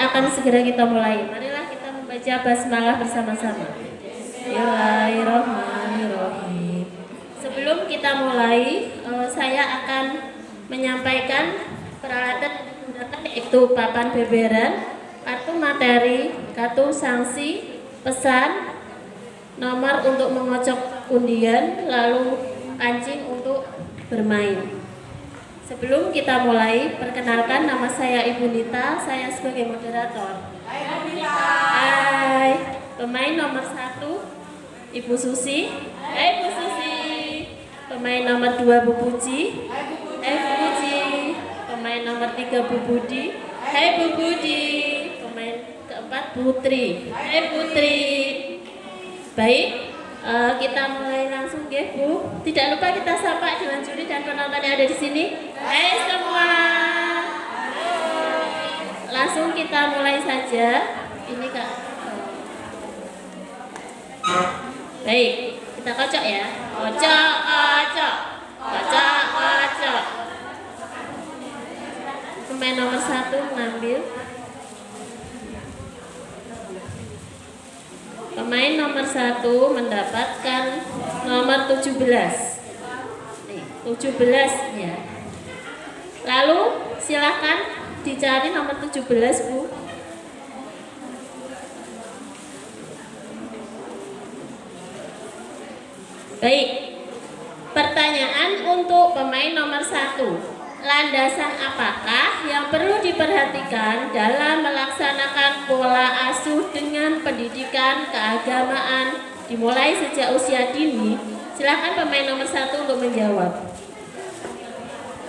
akan segera kita mulai. Marilah kita membaca basmalah bersama-sama. Bismillahirrahmanirrahim. Sebelum kita mulai, saya akan menyampaikan peralatan yang digunakan, yaitu papan beberan, kartu materi, kartu sanksi, pesan, nomor untuk mengocok undian, lalu kancing untuk bermain. Sebelum kita mulai, perkenalkan, nama saya Ibu Nita, saya sebagai moderator. Hai Ibu Nita. Hai. Pemain nomor 1 Ibu Susi. Hai Bu Susi. Pemain nomor 2 Bu Puji. Hai Bu Puji. Hai Bu Puji. Pemain nomor 3 Bu Budi. Hai Bu Budi. Pemain keempat Putri. Hai Putri. Baik, kita mulai langsung ya Bu. Tidak lupa kita sapa dengan juri dan penonton yang ada di sini. Hai semua. Langsung kita mulai saja. Ini Kak. Baik, kita kocok ya. Kocok, kocok. Kocok, kocok. Pemain nomor 1 mengambil. Pemain nomor 1 mendapatkan nomor 17. Nih, 17 ya. Lalu silakan dicari nomor 17, Bu. Baik. Pertanyaan untuk pemain nomor 1. Landasan apakah yang perlu diperhatikan dalam melaksanakan pola asuh dengan pendidikan keagamaan dimulai sejak usia dini? Silakan pemain nomor 1 untuk menjawab.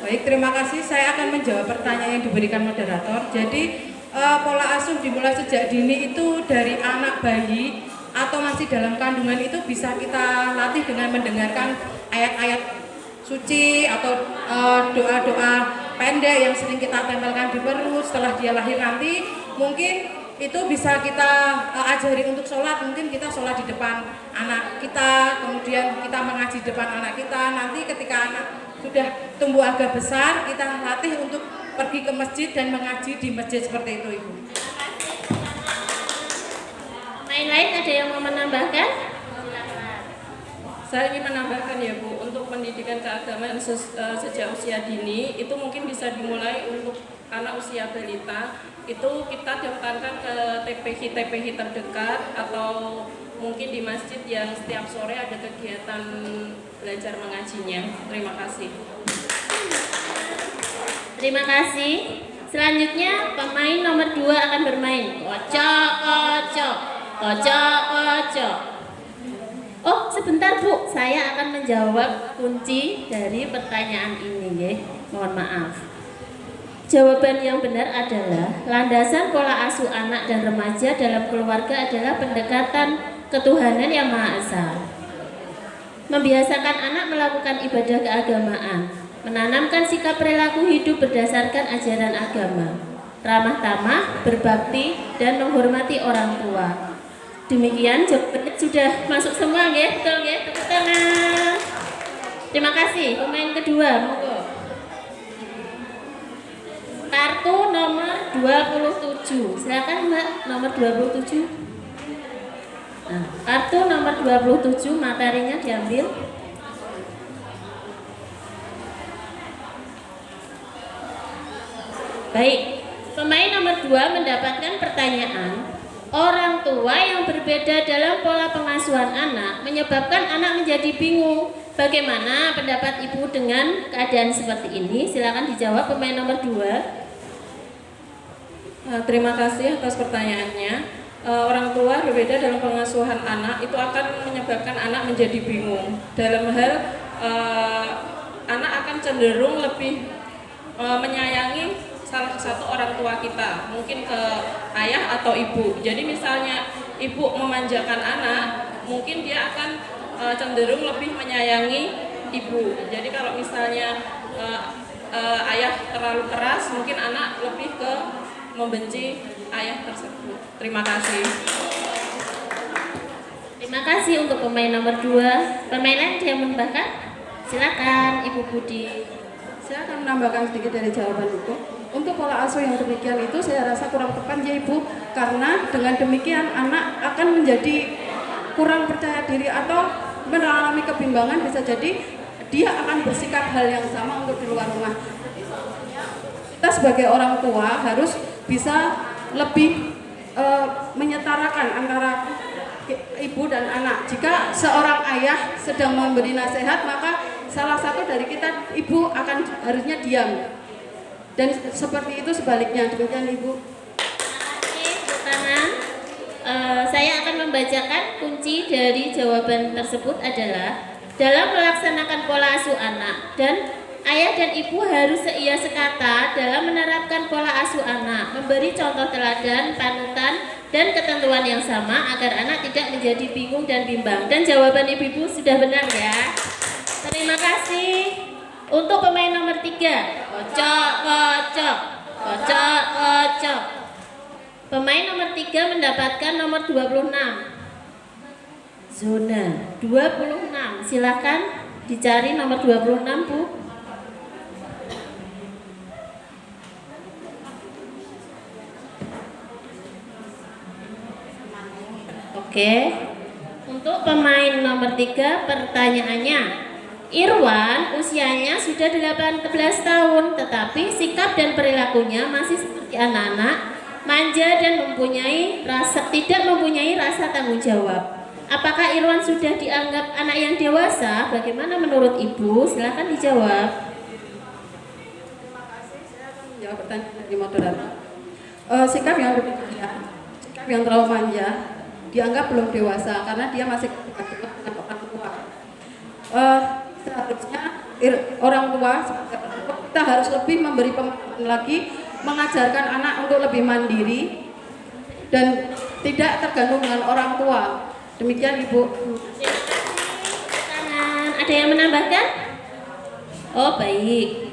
Baik, terima kasih. Saya akan menjawab pertanyaan yang diberikan moderator. Jadi pola asuh dimulai sejak dini itu dari anak bayi atau masih dalam kandungan itu bisa kita latih dengan mendengarkan ayat-ayat suci atau doa-doa pendek yang sering kita tempelkan di perut setelah dia lahir nanti. Mungkin itu bisa kita ajari untuk sholat. Mungkin kita sholat di depan anak kita, kemudian kita mengaji di depan anak kita. Nanti ketika anak sudah tumbuh agak besar, kita latih untuk pergi ke masjid dan mengaji di masjid seperti itu, Ibu. Pemain lain ada yang mau menambahkan? Saya ingin menambahkan ya Bu, untuk pendidikan keagamaan sejak usia dini itu mungkin bisa dimulai untuk anak usia balita. Itu kita daftarkan ke TPH terdekat atau mungkin di masjid yang setiap sore ada kegiatan belajar mengajinya. Terima kasih. Terima kasih. Selanjutnya pemain nomor 2 akan bermain. Kocok, kocok. Kocok, kocok. Oh, sebentar Bu, saya akan menjawab kunci dari pertanyaan ini ya. Mohon maaf. Jawaban yang benar adalah landasan pola asuh anak dan remaja dalam keluarga adalah pendekatan ketuhanan yang Maha Esa. Membiasakan anak melakukan ibadah keagamaan, menanamkan sikap perilaku hidup berdasarkan ajaran agama, ramah tamah, berbakti, dan menghormati orang tua. Demikian jawabannya sudah masuk semua ya, betul ya, tepuk tangan. Terima kasih. Pemain kedua, monggo. Kartu nomor 27. Silakan Mbak, nomor 27. Nah, kartu nomor 27 materinya diambil. Baik. Pemain nomor 2 mendapatkan pertanyaan. Orang tua yang berbeda dalam pola pengasuhan anak menyebabkan anak menjadi bingung. Bagaimana pendapat Ibu dengan keadaan seperti ini? Silakan dijawab pemain nomor 2. Terima kasih atas pertanyaannya. Orang tua berbeda dalam pengasuhan anak itu akan menyebabkan anak menjadi bingung. Dalam hal anak akan cenderung lebih menyayangi salah satu orang tua kita, mungkin ke ayah atau ibu. Jadi misalnya ibu memanjakan anak, mungkin dia akan cenderung lebih menyayangi ibu. Jadi kalau misalnya ayah terlalu keras, mungkin anak lebih ke membenci ayah tersebut. Terima kasih. Terima kasih untuk pemain nomor 2. Pemain lain yang menambahkan? Silakan Ibu Budi. Saya akan menambahkan sedikit dari jawaban itu. untuk pola asuh yang demikian itu saya rasa kurang tepat ya Ibu, karena dengan demikian anak akan menjadi kurang percaya diri atau mengalami kebimbangan, bisa jadi dia akan bersikap hal yang sama untuk di luar rumah. Kita sebagai orang tua harus bisa lebih menyetarakan antara ibu dan anak. Jika seorang ayah sedang memberi nasihat, maka salah satu dari kita, ibu, akan harusnya diam. Dan seperti itu sebaliknya. Demikian Ibu. Terima kasih, tepuk tangan. Saya akan membacakan kunci dari jawaban tersebut adalah dalam melaksanakan pola asuh anak, dan ayah dan ibu harus seia sekata dalam menerapkan pola asuh anak, memberi contoh teladan, panutan, dan ketentuan yang sama agar anak tidak menjadi bingung dan bimbang. Dan jawaban ibu-ibu sudah benar ya. Terima kasih. Untuk pemain nomor 3, kocok, kocok, kocok, kocok. Pemain nomor 3 mendapatkan nomor 26. Zona 26. Silakan dicari nomor 26, Bu. Oke. Untuk pemain nomor 3 pertanyaannya. Irwan usianya sudah 18 tahun, tetapi sikap dan perilakunya masih seperti anak-anak, manja dan tidak mempunyai rasa tanggung jawab. Apakah Irwan sudah dianggap anak yang dewasa? Bagaimana menurut Ibu? Silakan dijawab. Terima kasih. Saya akan menjawab pertanyaan dari moderator. Sikap yang terlalu manja dianggap belum dewasa karena dia masih dengan orang tua. Seharusnya orang tua kita harus lebih memberi pemahaman lagi, mengajarkan anak untuk lebih mandiri dan tidak tergantung dengan orang tua. Demikian Ibu. Ada yang menambahkan? Oh baik.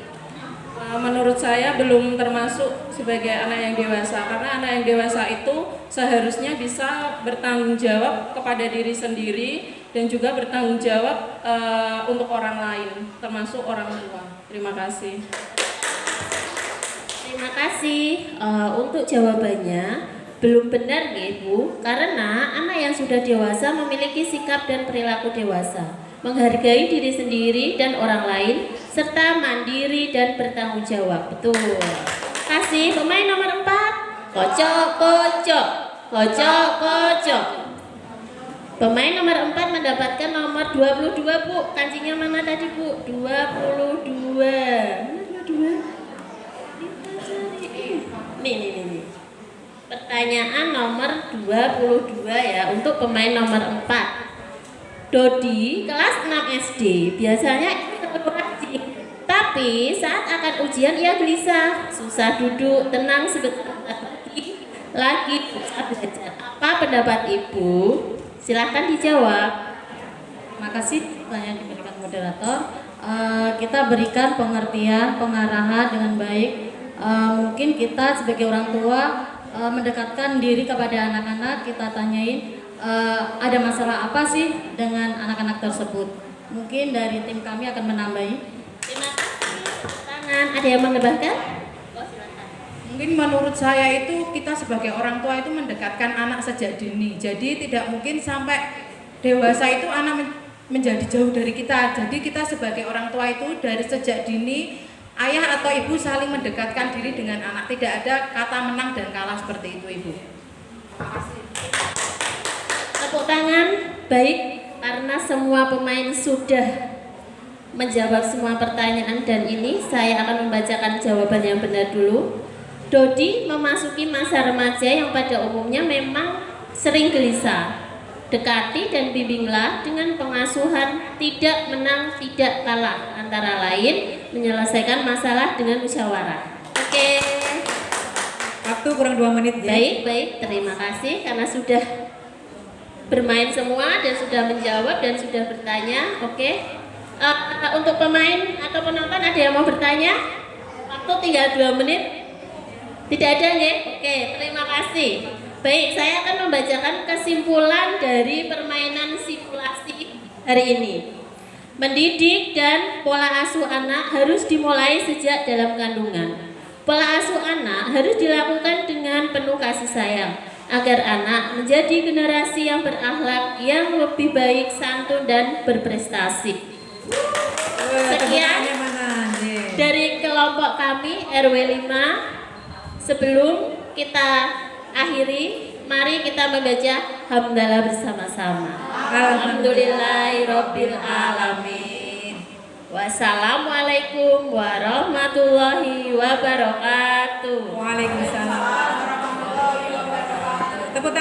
Menurut saya belum termasuk sebagai anak yang dewasa, karena anak yang dewasa itu seharusnya bisa bertanggung jawab kepada diri sendiri dan juga bertanggung jawab untuk orang lain, termasuk orang tua. Terima kasih. Terima kasih. Untuk jawabannya belum benar ya Ibu, karena anak yang sudah dewasa memiliki sikap dan perilaku dewasa, menghargai diri sendiri dan orang lain, serta mandiri dan bertanggung jawab. Betul. Kasih pemain nomor 4. Kocok, kocok, kocok, kocok. Pemain nomor 4 mendapatkan nomor 22, Bu. Kancingnya mana tadi, Bu? 22. Mana 22? Nih. Pertanyaan nomor 22 ya, untuk pemain nomor 4. Dodi kelas 6 SD biasanya ikut rajin, tapi saat akan ujian ia gelisah, susah duduk, tenang sebentar lagi susah belajar. Apa pendapat Ibu? Silahkan dijawab. Terima kasih pertanyaan diberikan moderator. Kita berikan pengertian, pengarahan dengan baik. Mungkin kita sebagai orang tua mendekatkan diri kepada anak-anak, kita tanyain ada masalah apa sih dengan anak-anak tersebut. Mungkin dari tim kami akan menambahi. Terima kasih. Tangan, ada yang menambahkan? Oh, silakan. Mungkin menurut saya itu kita sebagai orang tua itu mendekatkan anak sejak dini. Jadi tidak mungkin sampai dewasa itu anak menjadi jauh dari kita. Jadi kita sebagai orang tua itu dari sejak dini, ayah atau ibu saling mendekatkan diri dengan anak. Tidak ada kata menang dan kalah seperti itu, Ibu. Terima kasih. Tepuk tangan. Baik, karena semua pemain sudah menjawab semua pertanyaan dan ini saya akan membacakan jawaban yang benar dulu. Dodi memasuki masa remaja yang pada umumnya memang sering gelisah. Dekati dan bimbinglah dengan pengasuhan tidak menang tidak kalah, antara lain menyelesaikan masalah dengan musyawarah. Oke. Waktu kurang 2 menit ya. Baik, terima kasih karena sudah bermain semua dan sudah menjawab dan sudah bertanya. Oke. Untuk pemain atau penonton ada yang mau bertanya? Waktu tinggal 2 menit. Tidak ada ya? Oke, terima kasih. Baik, saya akan membacakan kesimpulan dari permainan simulasi hari ini. Mendidik dan pola asuh anak harus dimulai sejak dalam kandungan. Pola asuh anak harus dilakukan dengan penuh kasih sayang agar anak menjadi generasi yang berakhlak, yang lebih baik, santun dan berprestasi. Sekian dari kelompok kami RW 5. Sebelum kita akhiri, mari kita membaca hamdalah bersama-sama. Alhamdulillahirabbil alamin. Wassalamualaikum warahmatullahi wabarakatuh. Waalaikumsalam. Tepuk tangan.